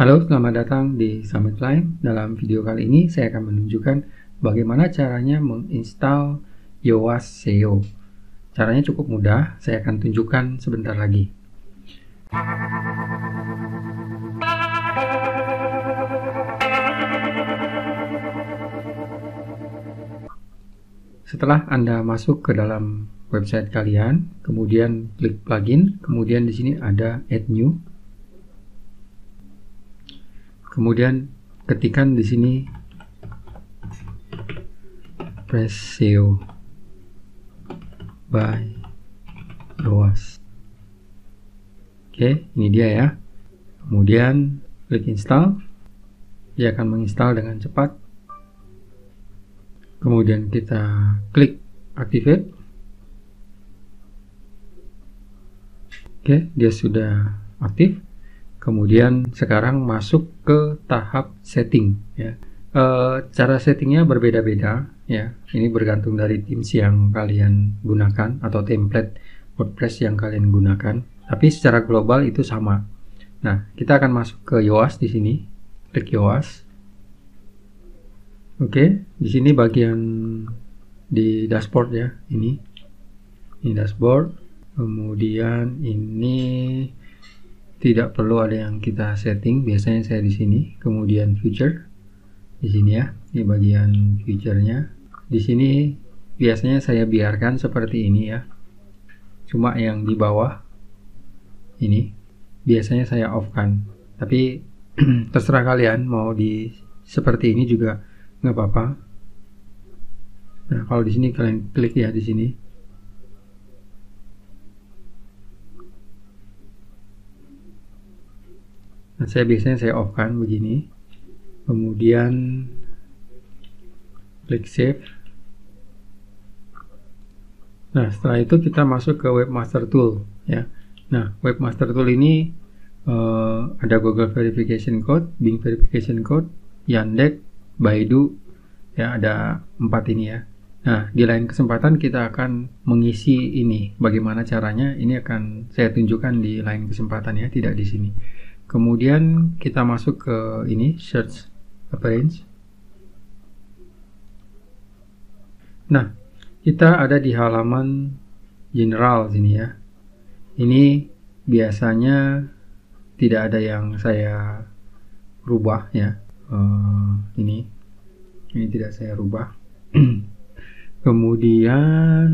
Halo, selamat datang di Summit Line. Dalam video kali ini saya akan menunjukkan bagaimana caranya menginstal Yoast SEO. Caranya cukup mudah, saya akan tunjukkan sebentar lagi. Setelah Anda masuk ke dalam website kalian, kemudian klik plugin, kemudian di sini ada Add New. Kemudian ketikkan di sini Press SEO by Yoast. Oke, ini dia ya. Kemudian klik install. Dia akan menginstal dengan cepat. Kemudian kita klik activate. Oke, dia sudah aktif. Kemudian sekarang masuk ke tahap setting ya. Cara settingnya berbeda-beda ya. Ini bergantung dari themes yang kalian gunakan atau template WordPress yang kalian gunakan. Tapi secara global itu sama. Nah, kita akan masuk ke Yoast di sini. Klik Yoast. Oke, di sini bagian di dashboard ya. Ini dashboard. Kemudian ini tidak perlu ada yang kita setting, biasanya saya di sini. Kemudian feature di sini ya, di bagian feature-nya. Di sini biasanya saya biarkan seperti ini ya. Cuma yang di bawah ini biasanya saya off-kan. Tapi terserah kalian mau di seperti ini juga nggak apa-apa. Nah, kalau di sini kalian klik ya di sini. Nah, biasanya saya off kan begini. Kemudian klik save. Nah, setelah itu kita masuk ke Webmaster Tool ya. Nah, Webmaster Tool ini ada Google Verification Code, Bing Verification Code, Yandex, Baidu ya, ada 4 ini ya. Nah, di lain kesempatan kita akan mengisi ini. Bagaimana caranya? Ini akan saya tunjukkan di lain kesempatan ya, tidak di sini. Kemudian kita masuk ke ini, Search Appearance. Nah, kita ada di halaman General sini ya. Ini biasanya tidak ada yang saya rubah ya. Ini tidak saya rubah. Kemudian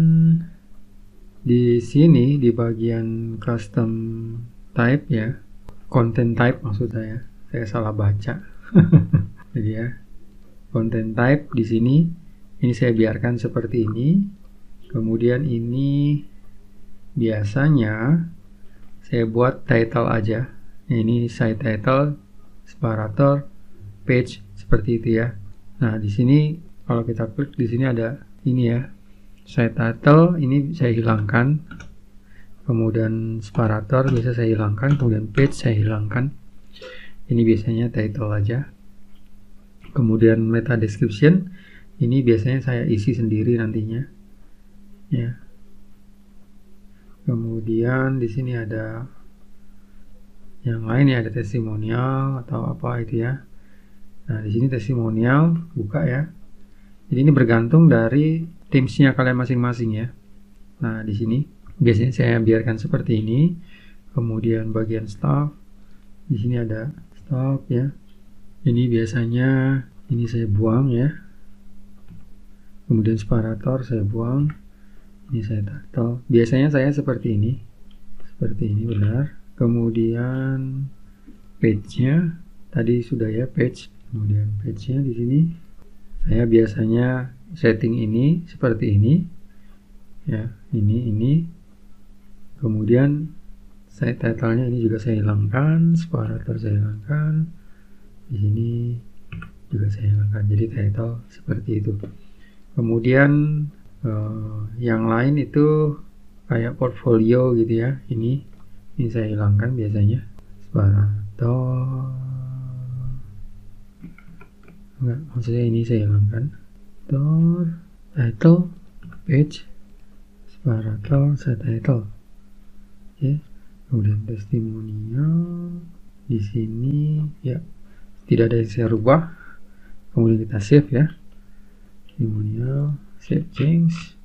di sini di bagian Custom Type ya. Content type maksud saya salah baca. Jadi ya, content type di sini ini saya biarkan seperti ini. Kemudian ini biasanya saya buat title aja. Ini site title, separator, page seperti itu ya. Nah, di sini kalau kita klik di sini ada ini ya. Site title ini saya hilangkan. Kemudian separator bisa saya hilangkan, kemudian page saya hilangkan. Ini biasanya title aja. Kemudian meta description ini biasanya saya isi sendiri nantinya. Ya. Kemudian di sini ada yang lain ya, ada testimonial atau apa itu ya. Nah, di sini testimonial buka ya. Jadi ini bergantung dari themesnya kalian masing-masing ya. Nah, di sini biasanya saya biarkan seperti ini. Kemudian bagian staff di sini ada staff ya. Ini biasanya ini saya buang ya. Kemudian separator saya buang. Ini saya title. Biasanya saya seperti ini benar. Kemudian page-nya tadi sudah ya, page. Kemudian page-nya di sini saya biasanya setting ini seperti ini ya. Ini kemudian saya title-nya ini juga saya hilangkan, separator saya hilangkan, di sini juga saya hilangkan. Jadi title seperti itu. Kemudian yang lain itu kayak portfolio gitu ya. Ini saya hilangkan biasanya. Separator enggak, maksudnya ini saya hilangkan. Title, page, separator, set title. Oke. Kemudian testimonial Di sini ya tidak ada yang saya rubah. Kemudian kita save ya. Testimonial, save change.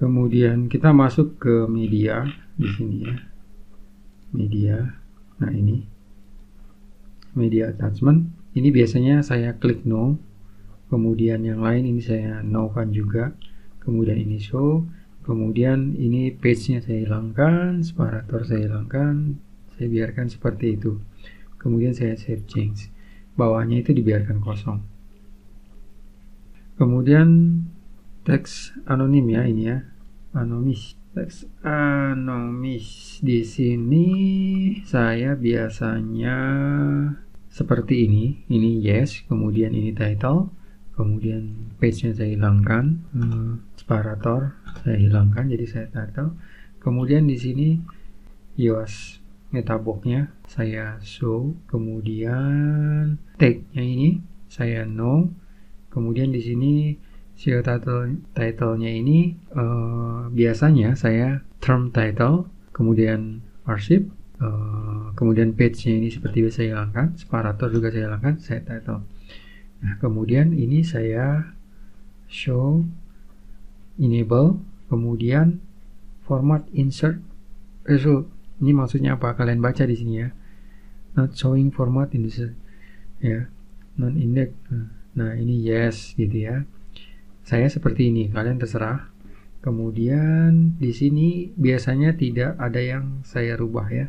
Kemudian kita masuk ke media di sini ya. Media. Nah, ini media attachment. Ini biasanya saya klik no. Kemudian yang lain ini saya no kan juga. Kemudian ini show. Kemudian ini page-nya saya hilangkan, separator saya hilangkan, saya biarkan seperti itu. Kemudian saya save change. Bawahnya itu dibiarkan kosong. Kemudian teks anonim ya, ini ya. Anomis. Teks anomis di sini saya biasanya seperti ini. Ini yes, kemudian ini title. Kemudian page-nya saya hilangkan, separator saya hilangkan, jadi saya title. Kemudian di sini Yoast metabox-nya saya show, kemudian tag-nya ini saya no. Kemudian di sini SEO title-nya ini biasanya saya term title, kemudian archive, kemudian page-nya ini seperti biasa saya hilangkan, separator juga saya hilangkan, saya title. Nah, kemudian ini saya show, enable, kemudian format insert result. Ini maksudnya apa? Kalian baca di sini ya. Not showing format insert ya. Non index. Nah, ini yes gitu ya. Saya seperti ini, kalian terserah. Kemudian di sini biasanya tidak ada yang saya rubah ya.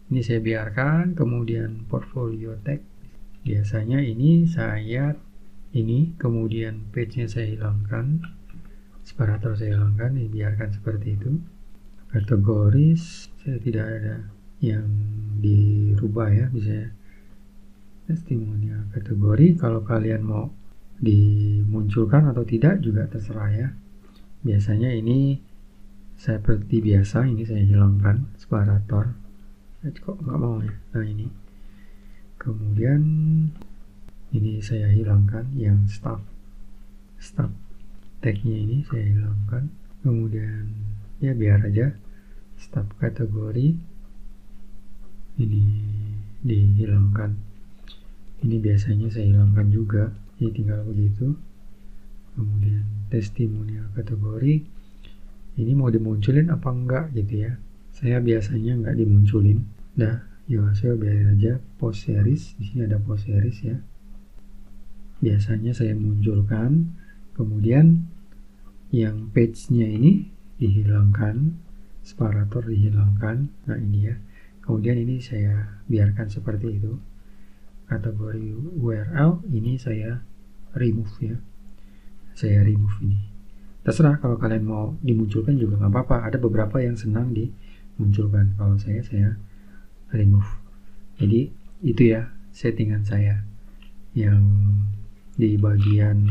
Ini saya biarkan. Kemudian portfolio tag. Biasanya ini saya kemudian page-nya saya hilangkan, separator saya hilangkan, biarkan seperti itu. Kategoris saya tidak ada yang dirubah ya, bisa testimonial kategori. Kalau kalian mau dimunculkan atau tidak juga terserah ya. Biasanya ini seperti biasa, ini saya hilangkan separator. Kok nggak mau ya? Nah, ini. Kemudian ini saya hilangkan yang staff tag-nya ini saya hilangkan. Kemudian ya biar aja staff kategori ini dihilangkan. Ini biasanya saya hilangkan juga, jadi tinggal begitu. Kemudian testimonial kategori ini mau dimunculin apa enggak gitu ya. Saya biasanya enggak dimunculin. Nah, ya saya biarin aja. Post series, di sini ada post series ya. Biasanya saya munculkan, kemudian yang page-nya ini dihilangkan, separator dihilangkan. Nah, ini ya. Kemudian ini saya biarkan seperti itu. Kategori URL ini saya remove ya. Saya remove ini. Terserah, kalau kalian mau dimunculkan juga nggak apa-apa. Ada beberapa yang senang dimunculkan. Kalau saya remove. Jadi itu ya settingan saya yang di bagian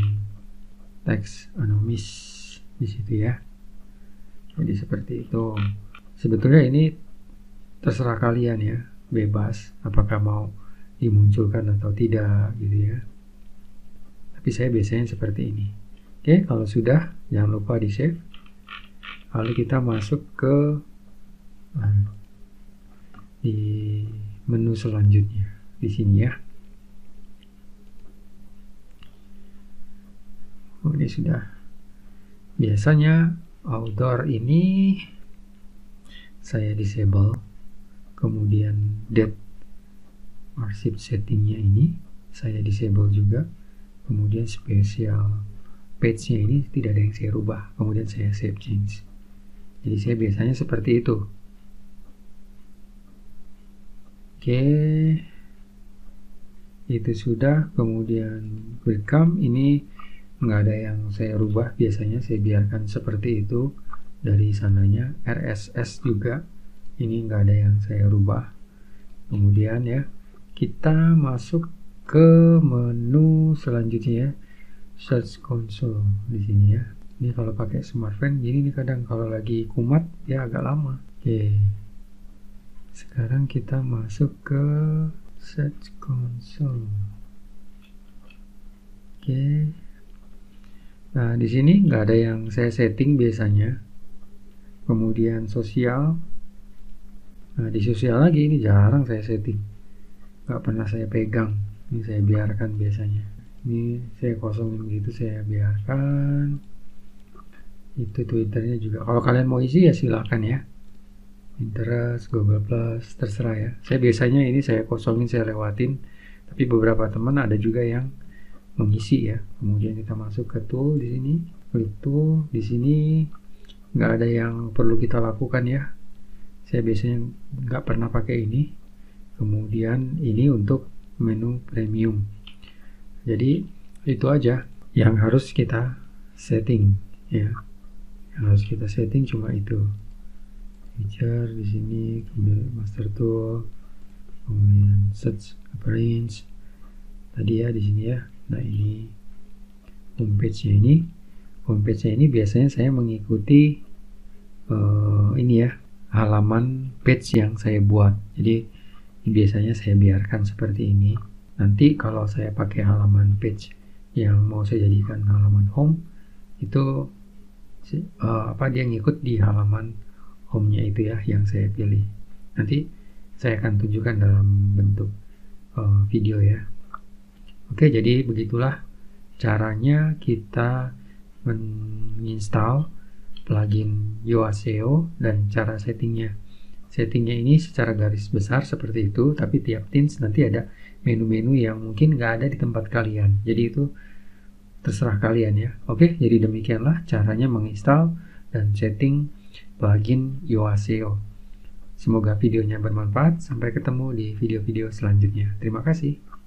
teks anomis di situ ya. Jadi seperti itu. Sebetulnya ini terserah kalian ya, bebas apakah mau dimunculkan atau tidak gitu ya. Tapi saya biasanya seperti ini. Oke, kalau sudah jangan lupa di save. Lalu kita masuk ke di menu selanjutnya di sini ya. Ini sudah. Biasanya outdoor ini saya disable. Kemudian date arsip settingnya ini saya disable juga. Kemudian spesial page-nya ini tidak ada yang saya rubah. Kemudian saya save change. Jadi saya biasanya seperti itu. Oke, itu sudah. Kemudian welcome ini nggak ada yang saya rubah, biasanya saya biarkan seperti itu dari sananya. RSS juga ini nggak ada yang saya rubah. Kemudian ya kita masuk ke menu selanjutnya ya, search console di sini ya. Ini kalau pakai smartphone gini nih, kadang kalau lagi kumat ya agak lama. Oke, sekarang kita masuk ke search console. Oke. Nah, di sini nggak ada yang saya setting biasanya. Kemudian sosial, Nah, di sosial lagi ini jarang saya setting, nggak pernah saya pegang. Ini saya biarkan biasanya. Ini saya kosongin gitu, saya biarkan. Itu Twitternya juga. Kalau kalian mau isi ya silakan ya. Pinterest, Google Plus, terserah ya. Saya biasanya ini saya kosongin, saya lewatin. Tapi beberapa teman ada juga yang mengisi ya. Kemudian kita masuk ke tool di sini. Klik tool di sini. Nggak ada yang perlu kita lakukan ya. Saya biasanya nggak pernah pakai ini. Kemudian ini untuk menu premium. Jadi itu aja yang harus kita setting ya. Yang harus kita setting cuma itu. Feature di sini, kemudian master tool, kemudian search appearance. Tadi ya di sini ya. Nah ini homepage-nya ini. Homepage-nya ini biasanya saya mengikuti ini ya, halaman page yang saya buat. Jadi biasanya saya biarkan seperti ini. Nanti kalau saya pakai halaman page yang mau saya jadikan halaman home, itu dia ngikut di halaman home-nya itu ya yang saya pilih. Nanti saya akan tunjukkan dalam bentuk video ya. Oke, jadi begitulah caranya kita menginstal plugin Yoaseo dan cara settingnya. Settingnya ini secara garis besar seperti itu, tapi tiap themes nanti ada menu-menu yang mungkin nggak ada di tempat kalian. Jadi itu terserah kalian ya. Oke, jadi demikianlah caranya menginstal dan setting plugin Yoaseo. Semoga videonya bermanfaat. Sampai ketemu di video-video selanjutnya. Terima kasih.